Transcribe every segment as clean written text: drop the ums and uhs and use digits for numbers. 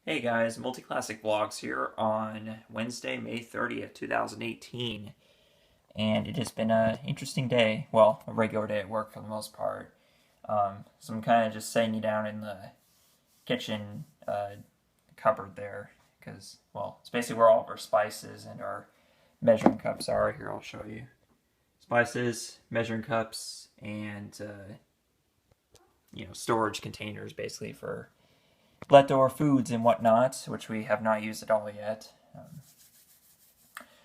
Hey guys, Multi-Classic Vlogs here on Wednesday, May 30th, 2018. And it has been an interesting day. Well, a regular day at work for the most part. So I'm kind of just setting you down in the kitchen cupboard there. Because, well, it's basically where all of our spices and our measuring cups are. Here, I'll show you. Spices, measuring cups, and, storage containers basically for leftover foods and whatnot, which we have not used at all yet.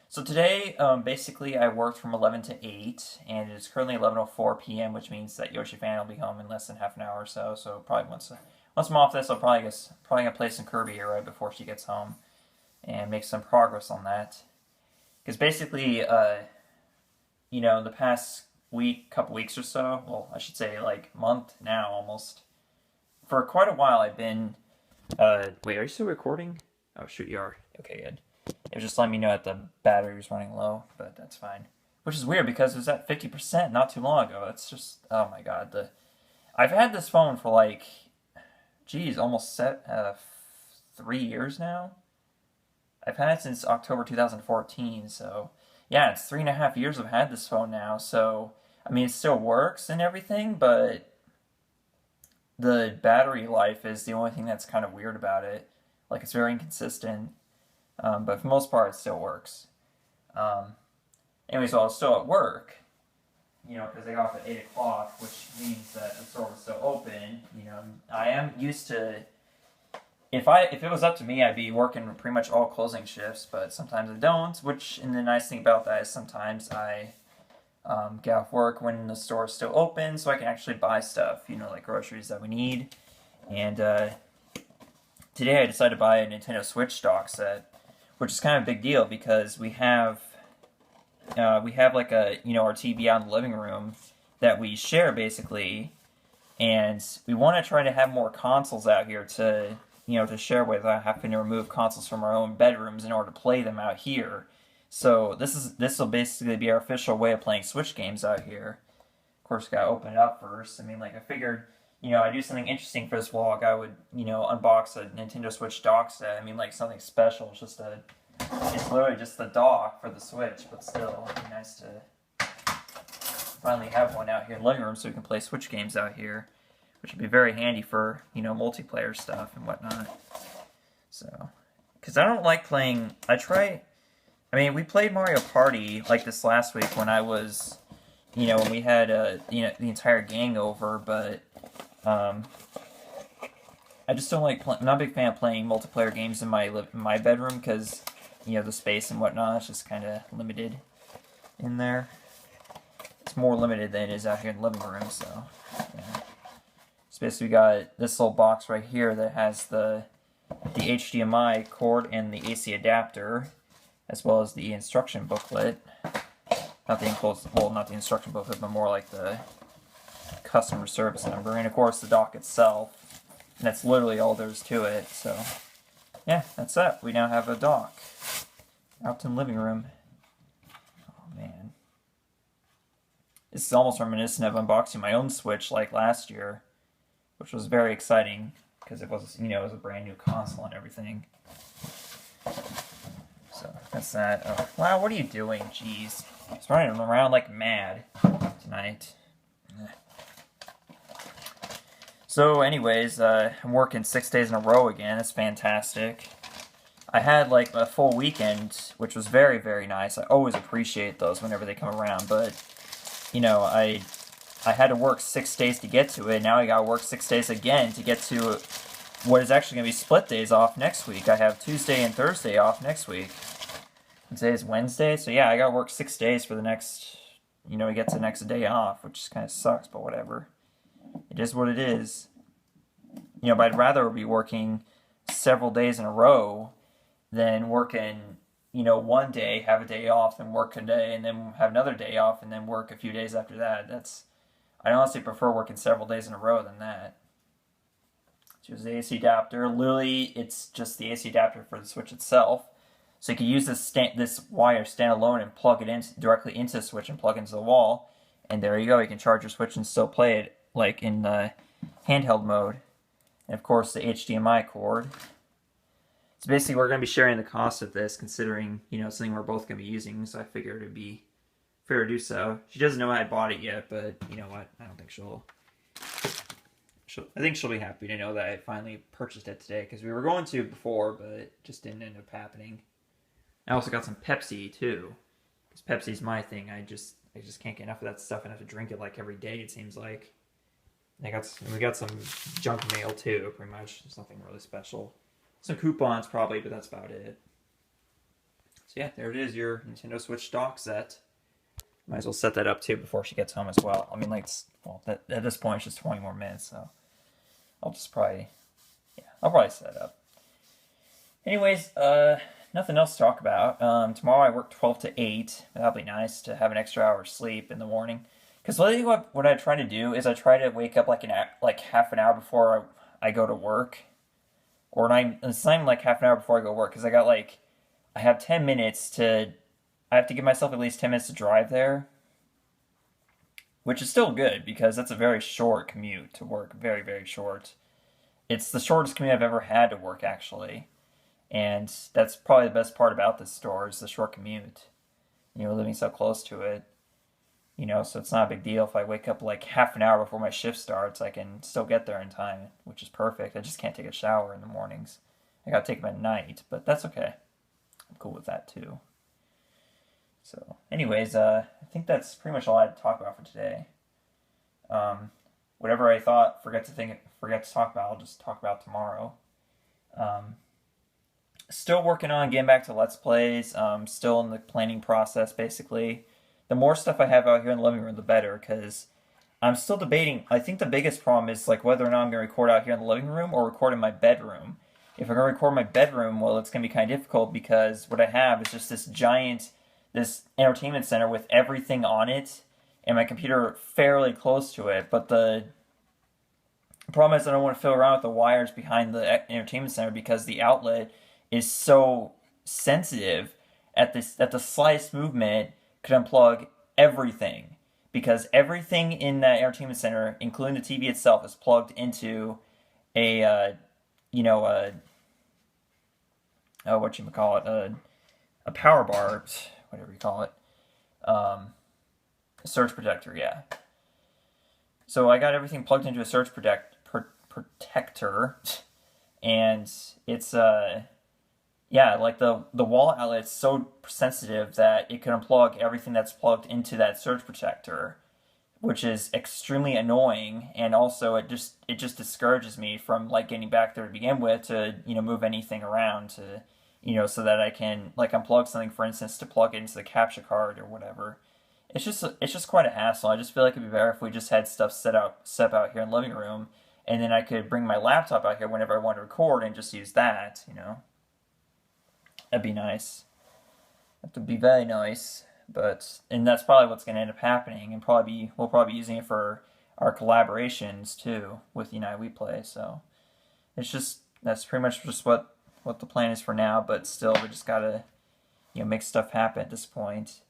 So today, basically, I worked from 11 to 8, and it's currently 11:04 p.m., which means that Yoshi Fan will be home in less than half an hour or so. So probably once I'm off this, I'll probably gonna play some Kirby here right before she gets home, and make some progress on that. Because basically, the past couple weeks or so, well, I should say like month now almost, for quite a while I've been wait, are you still recording? Oh, shoot, you are. Okay, good. It was just letting me know that the battery was running low, but that's fine. Which is weird because it was at 50% not too long ago. It's just, oh my god. I've had this phone for like, geez, almost 3 years now. I've had it since October 2014, so yeah, it's 3.5 years I've had this phone now. So, I mean, it still works and everything, but the battery life is the only thing that's kind of weird about it. Like, it's very inconsistent, but for the most part, it still works. Anyways, I was still at work, because I got off at 8 o'clock, which means that the store was still open. I am used to, if it was up to me, I'd be working pretty much all closing shifts, but sometimes I don't, and the nice thing about that is sometimes I get off work when the store is still open so I can actually buy stuff, like groceries that we need. And today I decided to buy a Nintendo Switch dock set, which is kind of a big deal because we have like our TV out in the living room that we share basically, and we want to try to have more consoles out here to share without having to remove consoles from our own bedrooms in order to play them out here. So this will basically be our official way of playing Switch games out here. Of course, gotta open it up first. I mean, like, I figured, I do something interesting for this vlog. I would, unbox a Nintendo Switch dock set. I mean, like, something special. It's literally just the dock for the Switch, but still, it'd be nice to finally have one out here in the living room so we can play Switch games out here, which would be very handy for, multiplayer stuff and whatnot. So, because I don't like playing, we played Mario Party like this last week when I was, when we had, the entire gang over, but, I just don't like I'm not a big fan of playing multiplayer games in my bedroom because, the space and whatnot is just kind of limited in there. It's more limited than it is out here in the living room, so, yeah. So basically we got this little box right here that has the HDMI cord and the AC adapter, as well as the instruction booklet. Not the instruction booklet, but more like the customer service number. And of course the dock itself. And that's literally all there is to it. So, yeah, that's it. We now have a dock out in the living room. Oh, man. This is almost reminiscent of unboxing my own Switch like last year, which was very exciting because it was, it was a brand new console and everything. So that's that. Oh, wow, what are you doing? Jeez. It's running around like mad tonight. So anyways, I'm working 6 days in a row again. It's fantastic. I had like a full weekend, which was very, very nice. I always appreciate those whenever they come around, but, I had to work 6 days to get to it. Now I gotta work 6 days again to get to what is actually going to be split days off next week. I have Tuesday and Thursday off next week. And today is Wednesday, so yeah, I got to work 6 days for the next, we get the next day off, which kind of sucks, but whatever. It is what it is. But I'd rather be working several days in a row than working, one day, have a day off, and work a day, and then have another day off, and then work a few days after that. I honestly prefer working several days in a row than that. Choose the AC adapter. Literally, it's just the AC adapter for the Switch itself. So you can use this wire standalone and plug it directly into the Switch and plug into the wall. And there you go. You can charge your Switch and still play it like in handheld mode. And of course the HDMI cord. So basically, we're going to be sharing the cost of this, considering, you know, something we're both going to be using. So I figured it'd be fair to do so. She doesn't know I bought it yet, but you know what? I don't think she'll I think she'll be happy to know that I finally purchased it today, because we were going to before, but it just didn't end up happening. I also got some Pepsi too, because Pepsi's my thing. I just can't get enough of that stuff, and I have to drink it like every day. It seems like. We got some junk mail too, pretty much. There's nothing really special. Some coupons probably, but that's about it. So yeah, there it is, your Nintendo Switch dock set. Might as well set that up too before she gets home as well. I mean, like, well, at this point it's just 20 more minutes, so I'll probably set it up. Anyways, nothing else to talk about. Tomorrow I work 12 to 8. That'll be nice to have an extra hour of sleep in the morning. Because what I try to do is I try to wake up like half an hour before I go to work. Or it's not even like half an hour before I go to work, because I have 10 minutes I have to give myself at least 10 minutes to drive there. Which is still good, because that's a very short commute to work. Very, very short. It's the shortest commute I've ever had to work, actually. And that's probably the best part about this store, is the short commute. You know, living so close to it. You know, so it's not a big deal if I wake up like half an hour before my shift starts. I can still get there in time, which is perfect. I just can't take a shower in the mornings. I gotta take them at night, but that's okay. I'm cool with that too. So, anyways, I think that's pretty much all I had to talk about for today. Whatever I thought, forget to talk about, I'll just talk about tomorrow. Still working on getting back to Let's Plays. Still in the planning process, basically. The more stuff I have out here in the living room, the better, because I'm still debating. I think the biggest problem is like whether or not I'm going to record out here in the living room or record in my bedroom. If I'm going to record in my bedroom, well, it's going to be kind of difficult, because what I have is just this entertainment center with everything on it, and my computer fairly close to it. But the problem is I don't want to fiddle around with the wires behind the entertainment center, because the outlet is so sensitive at the slightest movement could unplug everything, because everything in that entertainment center, including the TV itself, is plugged into a power bar, whatever you call it, surge protector, yeah. So I got everything plugged into a surge protector, and it's yeah, like the wall outlet is so sensitive that it can unplug everything that's plugged into that surge protector, which is extremely annoying, and also it just discourages me from like getting back there to begin with to, you know, move anything around to, you know, so that I can like unplug something, for instance, to plug it into the capture card or whatever. It's just quite a hassle. I just feel like it'd be better if we just had stuff set up here in the living room, and then I could bring my laptop out here whenever I want to record and just use that, you know. That'd be nice. That'd be very nice. And that's probably what's going to end up happening, and we'll probably be using it for our collaborations too with United We Play. So that's pretty much just what the plan is for now. But still, we just gotta, you know, make stuff happen at this point.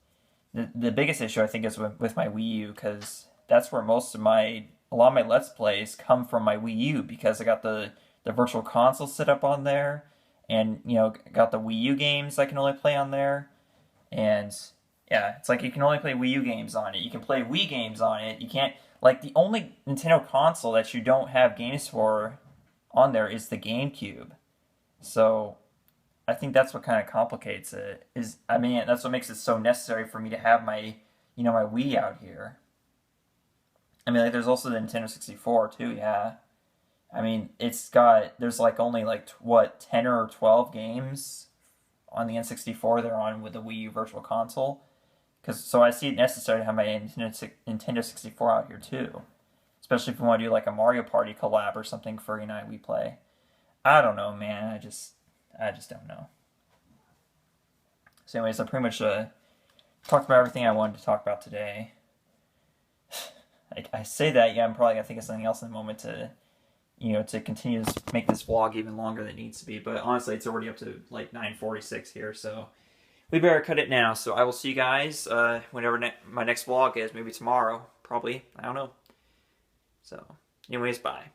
The biggest issue I think is with my Wii U, because that's where a lot of my Let's Plays come from my Wii U, because I got the virtual console set up on there, and, you know, got the Wii U games I can only play on there. And yeah, it's like you can only play Wii U games on it. You can play Wii games on it. You can't, like, the only Nintendo console that you don't have games for on there is the GameCube. So I think that's what kind of complicates it. That's what makes it so necessary for me to have my Wii out here. I mean, like, there's also the Nintendo 64 too, yeah. I mean, there's like only like, 10 or 12 games on the N64 they're on with the Wii U Virtual Console. So I see it necessary to have my Nintendo 64 out here too. Especially if we want to do like a Mario Party collab or something for United We Play. I don't know, man. I just don't know. So anyways, I pretty much talked about everything I wanted to talk about today. I say that, yeah, I'm probably going to think of something else in a moment to continue to make this vlog even longer than it needs to be. But honestly, it's already up to like 9:46 here, so we better cut it now. So I will see you guys whenever my next vlog is. Maybe tomorrow, probably. I don't know. So anyways, bye.